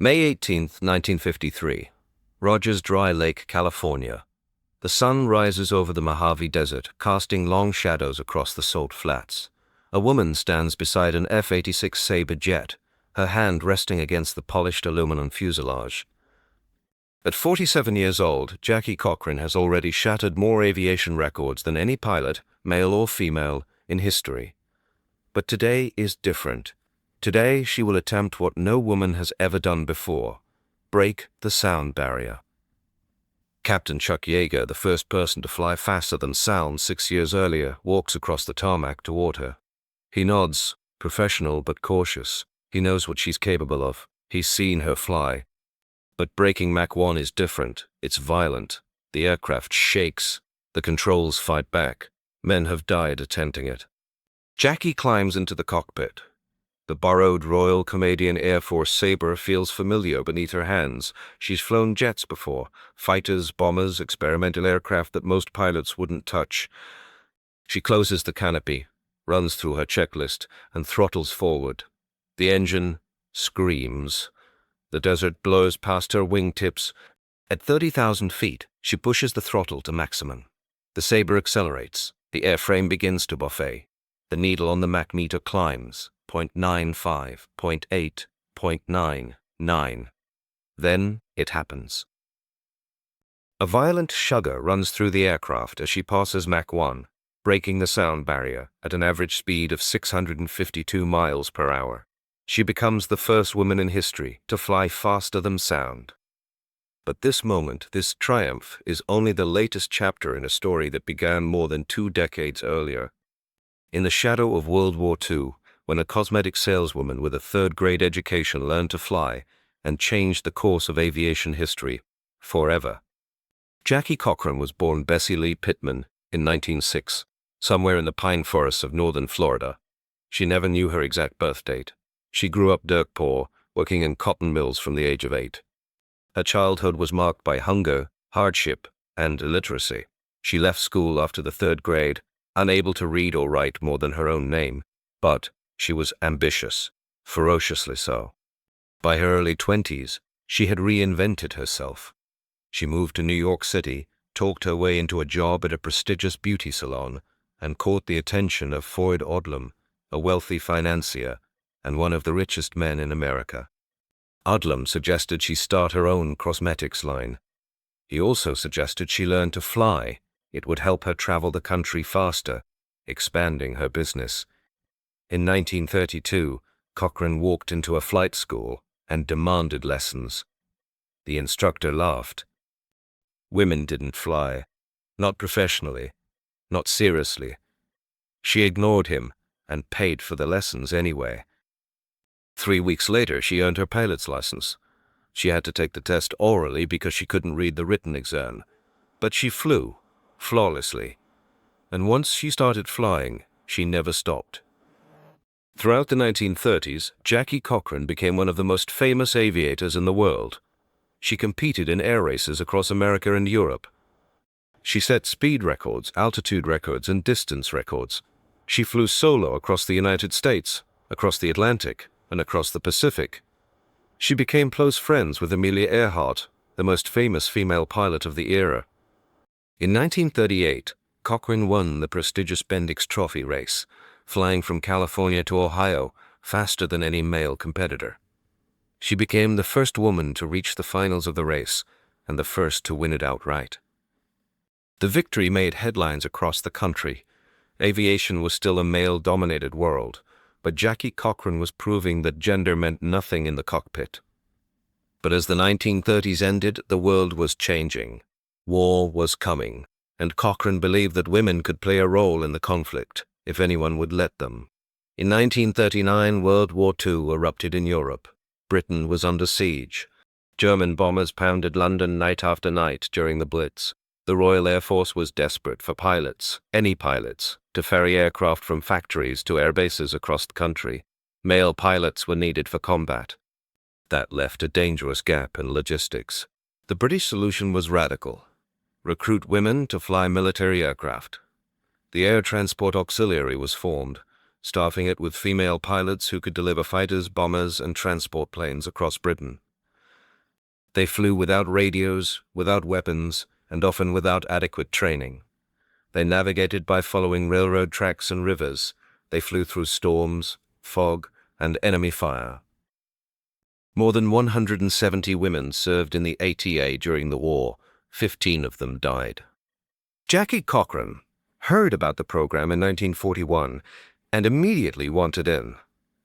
May 18, 1953. Rogers Dry Lake, California. The sun rises over the Mojave Desert, casting long shadows across the salt flats. A woman stands beside an F-86 Sabre jet, her hand resting against the polished aluminum fuselage. At 47 years old, Jackie Cochran has already shattered more aviation records than any pilot, male or female, in history. But today is different. Today she will attempt what no woman has ever done before: break the sound barrier. Captain Chuck Yeager, the first person to fly faster than sound 6 years earlier, walks across the tarmac toward her. He nods, professional but cautious. He knows what she's capable of. He's seen her fly. But breaking Mach 1 is different. It's violent. The aircraft shakes. The controls fight back. Men have died attempting it. Jackie climbs into the cockpit. The borrowed Royal Canadian Air Force Sabre feels familiar beneath her hands. She's flown jets before, fighters, bombers, experimental aircraft that most pilots wouldn't touch. She closes the canopy, runs through her checklist, and throttles forward. The engine screams. The desert blows past her wingtips. At 30,000 feet, she pushes the throttle to maximum. The Sabre accelerates. The airframe begins to buffet. The needle on the Mach meter climbs. 0.95, 0.8, 0.99. Then it happens. A violent shudder runs through the aircraft as she passes Mach 1, breaking the sound barrier at an average speed of 652 miles per hour. She becomes the first woman in history to fly faster than sound. But this moment, this triumph, is only the latest chapter in a story that began more than 2 decades earlier. In the shadow of World War II, when a cosmetic saleswoman with a third-grade education learned to fly and changed the course of aviation history forever. Jackie Cochran was born Bessie Lee Pittman in 1906, somewhere in the pine forests of northern Florida. She never knew her exact birth date. She grew up dirt poor, working in cotton mills from the age of 8. Her childhood was marked by hunger, hardship, and illiteracy. She left school after the 3rd grade, unable to read or write more than her own name, but she was ambitious, ferociously so. By her early 20s, she had reinvented herself. She moved to New York City, talked her way into a job at a prestigious beauty salon, and caught the attention of Floyd Odlum, a wealthy financier and one of the richest men in America. Odlum suggested she start her own cosmetics line. He also suggested she learn to fly. It would help her travel the country faster, expanding her business. In 1932, Cochran walked into a flight school and demanded lessons. The instructor laughed. Women didn't fly. Not professionally. Not seriously. She ignored him and paid for the lessons anyway. 3 weeks later, she earned her pilot's license. She had to take the test orally because she couldn't read the written exam. But she flew, flawlessly. And once she started flying, she never stopped. Throughout the 1930s, Jackie Cochran became one of the most famous aviators in the world. She competed in air races across America and Europe. She set speed records, altitude records, and distance records. She flew solo across the United States, across the Atlantic, and across the Pacific. She became close friends with Amelia Earhart, the most famous female pilot of the era. In 1938, Cochran won the prestigious Bendix Trophy race, flying from California to Ohio faster than any male competitor. She became the first woman to reach the finals of the race and the first to win it outright. The victory made headlines across the country. Aviation was still a male-dominated world, but Jackie Cochran was proving that gender meant nothing in the cockpit. But as the 1930s ended, the world was changing. War was coming, and Cochran believed that women could play a role in the conflict, if anyone would let them. In 1939, World War II erupted in Europe. Britain was under siege. German bombers pounded London night after night during the Blitz. The Royal Air Force was desperate for pilots, any pilots, to ferry aircraft from factories to air bases across the country. Male pilots were needed for combat. That left a dangerous gap in logistics. The British solution was radical. Recruit women to fly military aircraft. The Air Transport Auxiliary was formed, staffing it with female pilots who could deliver fighters, bombers, and transport planes across Britain. They flew without radios, without weapons, and often without adequate training. They navigated by following railroad tracks and rivers. They flew through storms, fog, and enemy fire. More than 170 women served in the ATA during the war. 15 of them died. Jackie Cochran heard about the program in 1941 and immediately wanted in.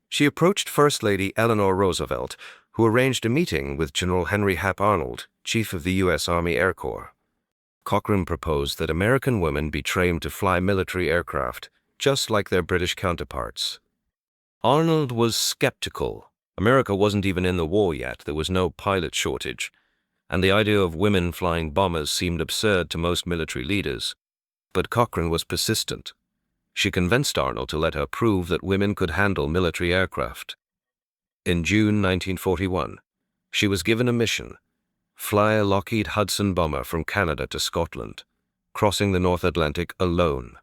She approached First Lady Eleanor Roosevelt, who arranged a meeting with General Henry Hap Arnold, Chief of the U.S. Army Air Corps. Cochran proposed that American women be trained to fly military aircraft, just like their British counterparts. Arnold was skeptical. America wasn't even in the war yet, there was no pilot shortage, and the idea of women flying bombers seemed absurd to most military leaders. But Cochran was persistent. She convinced Arnold to let her prove that women could handle military aircraft. In June 1941, she was given a mission: fly a Lockheed Hudson bomber from Canada to Scotland, crossing the North Atlantic alone.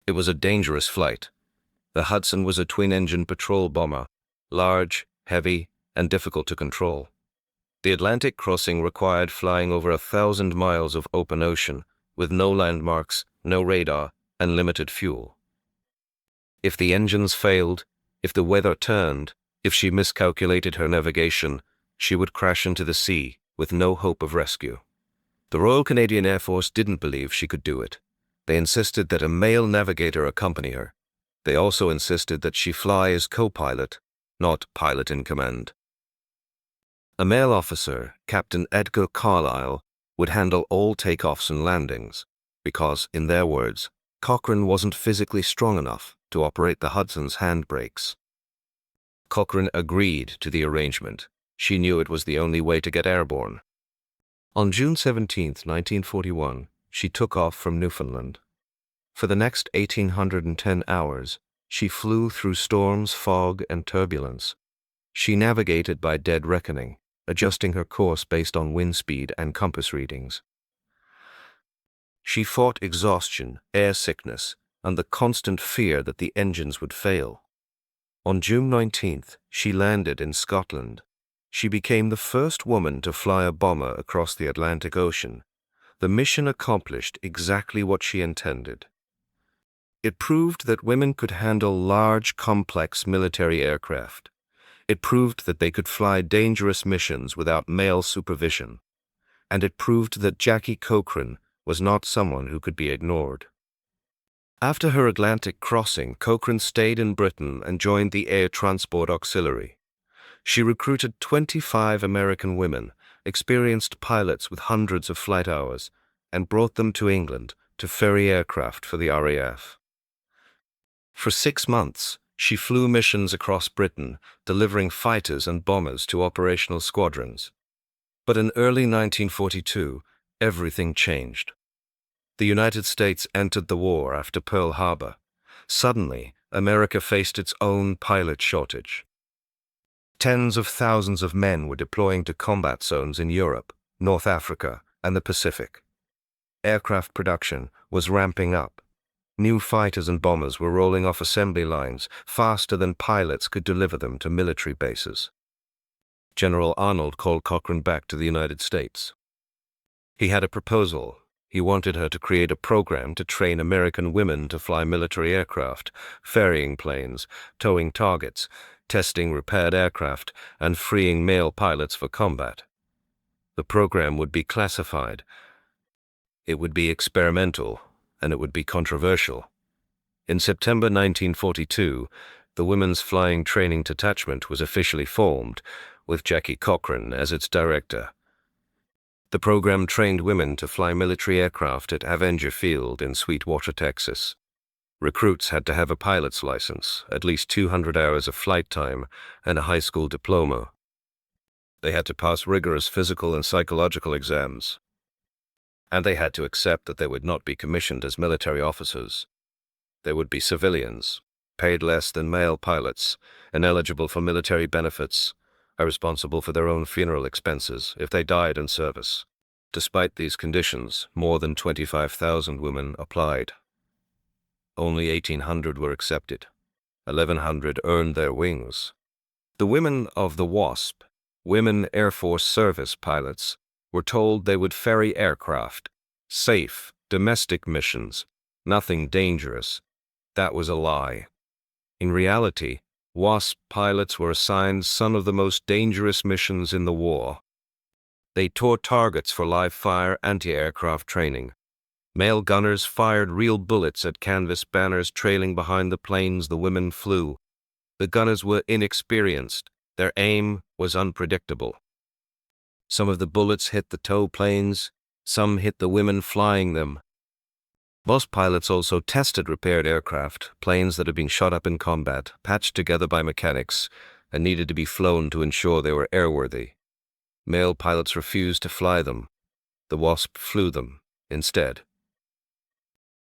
It was a dangerous flight. The Hudson was a twin-engine patrol bomber, large, heavy, and difficult to control. The Atlantic crossing required flying over 1,000 miles of open ocean, with no landmarks, no radar, and limited fuel. If the engines failed, if the weather turned, if she miscalculated her navigation, she would crash into the sea with no hope of rescue. The Royal Canadian Air Force didn't believe she could do it. They insisted that a male navigator accompany her. They also insisted that she fly as co-pilot, not pilot in command. A male officer, Captain Edgar Carlisle, would handle all takeoffs and landings because, in their words, Cochran wasn't physically strong enough to operate the Hudson's handbrakes. Cochran agreed to the arrangement. She knew it was the only way to get airborne. On June 17, 1941, she took off from Newfoundland. For the next 1,810 hours, she flew through storms, fog, and turbulence. She navigated by dead reckoning, adjusting her course based on wind speed and compass readings. She fought exhaustion, air sickness, and the constant fear that the engines would fail. On June 19th, she landed in Scotland. She became the first woman to fly a bomber across the Atlantic Ocean. The mission accomplished exactly what she intended. It proved that women could handle large, complex military aircraft. It proved that they could fly dangerous missions without male supervision. And it proved that Jackie Cochran was not someone who could be ignored. After her Atlantic crossing, Cochran stayed in Britain and joined the Air Transport Auxiliary. She recruited 25 American women, experienced pilots with hundreds of flight hours, and brought them to England to ferry aircraft for the RAF. For 6 months, she flew missions across Britain, delivering fighters and bombers to operational squadrons. But in early 1942, everything changed. The United States entered the war after Pearl Harbor. Suddenly, America faced its own pilot shortage. Tens of thousands of men were deploying to combat zones in Europe, North Africa, and the Pacific. Aircraft production was ramping up. New fighters and bombers were rolling off assembly lines faster than pilots could deliver them to military bases. General Arnold called Cochran back to the United States. He had a proposal. He wanted her to create a program to train American women to fly military aircraft, ferrying planes, towing targets, testing repaired aircraft, and freeing male pilots for combat. The program would be classified. It would be experimental, and it would be controversial. In September 1942, the Women's Flying Training Detachment was officially formed, with Jackie Cochran as its director. The program trained women to fly military aircraft at Avenger Field in Sweetwater, Texas. Recruits had to have a pilot's license, at least 200 hours of flight time, and a high school diploma. They had to pass rigorous physical and psychological exams. And they had to accept that they would not be commissioned as military officers. They would be civilians, paid less than male pilots, ineligible for military benefits, are responsible for their own funeral expenses if they died in service. Despite these conditions, more than 25,000 women applied. Only 1,800 were accepted. 1,100 earned their wings. The women of the WASP, Women Airforce Service Pilots, were told they would ferry aircraft, safe, domestic missions, nothing dangerous. That was a lie. In reality, WASP pilots were assigned some of the most dangerous missions in the war. They tore targets for live-fire anti-aircraft training. Male gunners fired real bullets at canvas banners trailing behind the planes the women flew. The gunners were inexperienced. Their aim was unpredictable. Some of the bullets hit the tow planes, some hit the women flying them. WASP pilots also tested repaired aircraft, planes that had been shot up in combat, patched together by mechanics, and needed to be flown to ensure they were airworthy. Male pilots refused to fly them. The WASP flew them instead.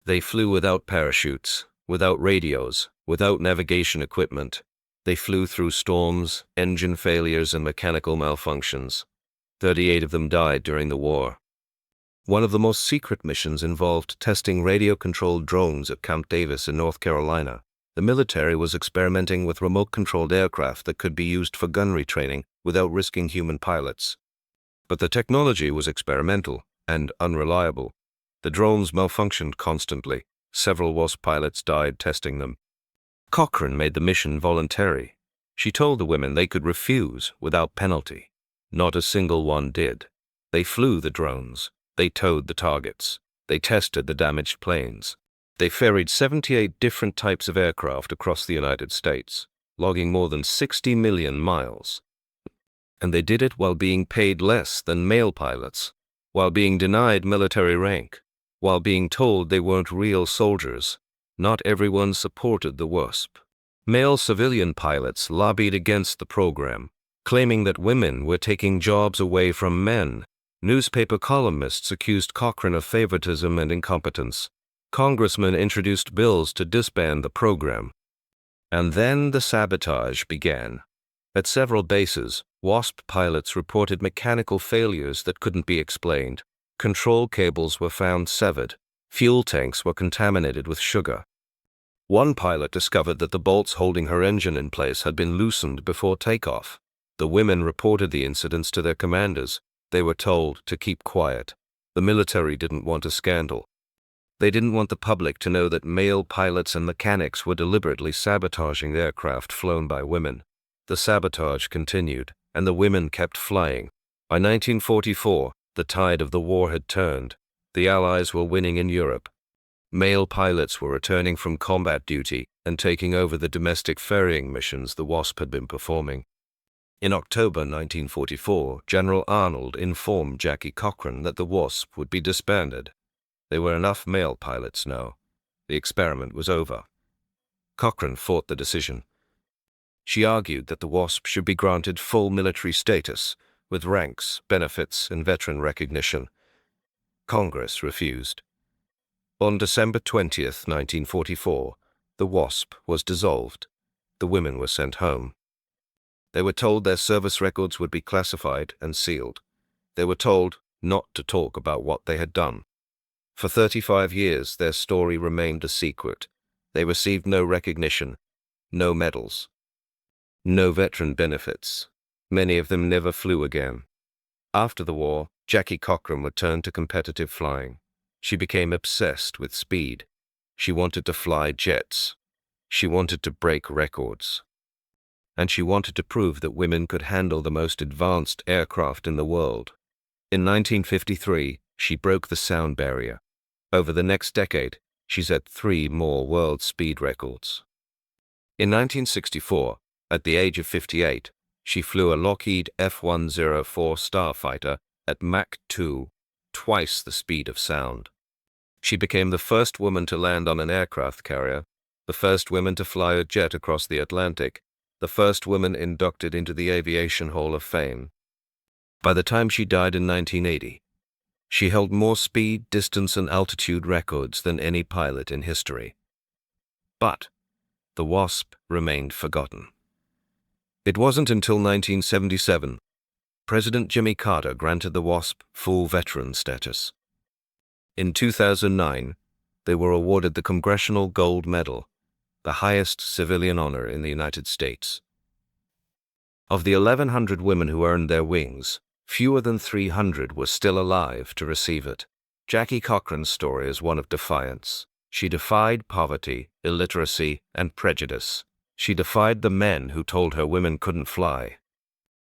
They flew without parachutes, without radios, without navigation equipment. They flew through storms, engine failures, and mechanical malfunctions. 38 of them died during the war. One of the most secret missions involved testing radio-controlled drones at Camp Davis in North Carolina. The military was experimenting with remote-controlled aircraft that could be used for gunnery training without risking human pilots. But the technology was experimental and unreliable. The drones malfunctioned constantly. Several WASP pilots died testing them. Cochran made the mission voluntary. She told the women they could refuse without penalty. Not a single one did. They flew the drones. They towed the targets. They tested the damaged planes. They ferried 78 different types of aircraft across the United States, logging more than 60 million miles. And they did it while being paid less than male pilots, while being denied military rank, while being told they weren't real soldiers. Not everyone supported the WASP. Male civilian pilots lobbied against the program, claiming that women were taking jobs away from men. Newspaper columnists accused Cochran of favoritism and incompetence. Congressmen introduced bills to disband the program. And then the sabotage began. At several bases, WASP pilots reported mechanical failures that couldn't be explained. Control cables were found severed. Fuel tanks were contaminated with sugar. One pilot discovered that the bolts holding her engine in place had been loosened before takeoff. The women reported the incidents to their commanders. They were told to keep quiet. The military didn't want a scandal. They didn't want the public to know that male pilots and mechanics were deliberately sabotaging aircraft flown by women. The sabotage continued, and the women kept flying. By 1944, the tide of the war had turned. The Allies were winning in Europe. Male pilots were returning from combat duty and taking over the domestic ferrying missions the WASP had been performing. In October 1944, General Arnold informed Jackie Cochran that the WASP would be disbanded. There were enough male pilots now. The experiment was over. Cochran fought the decision. She argued that the WASP should be granted full military status, with ranks, benefits, and veteran recognition. Congress refused. On December 20, 1944, the WASP was dissolved. The women were sent home. They were told their service records would be classified and sealed. They were told not to talk about what they had done. For 35 years, their story remained a secret. They received no recognition, no medals, no veteran benefits. Many of them never flew again. After the war, Jackie Cochran returned to competitive flying. She became obsessed with speed. She wanted to fly jets. She wanted to break records. And she wanted to prove that women could handle the most advanced aircraft in the world. In 1953, she broke the sound barrier. Over the next decade, she set 3 more world speed records. In 1964, at the age of 58, she flew a Lockheed F-104 Starfighter at Mach 2, twice the speed of sound. She became the first woman to land on an aircraft carrier, the first woman to fly a jet across the Atlantic, the first woman inducted into the Aviation Hall of Fame. By the time she died in 1980, she held more speed, distance, and altitude records than any pilot in history. But the WASP remained forgotten. It wasn't until 1977, President Jimmy Carter granted the WASP full veteran status. In 2009, they were awarded the Congressional Gold Medal, the highest civilian honor in the United States. Of the 1,100 women who earned their wings, fewer than 300 were still alive to receive it. Jackie Cochran's story is one of defiance. She defied poverty, illiteracy, and prejudice. She defied the men who told her women couldn't fly.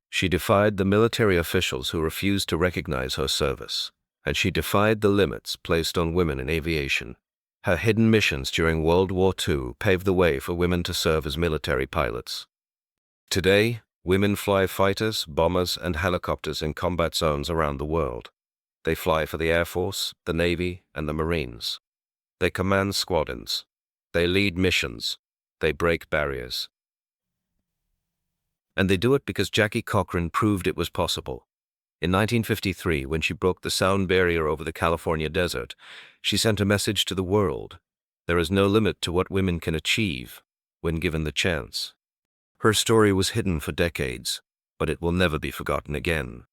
She defied the military officials who refused to recognize her service. And she defied the limits placed on women in aviation. Her hidden missions during World War II paved the way for women to serve as military pilots. Today, women fly fighters, bombers, and helicopters in combat zones around the world. They fly for the Air Force, the Navy, and the Marines. They command squadrons. They lead missions. They break barriers. And they do it because Jackie Cochran proved it was possible. In 1953, when she broke the sound barrier over the California desert, she sent a message to the world. There is no limit to what women can achieve when given the chance. Her story was hidden for decades, but it will never be forgotten again.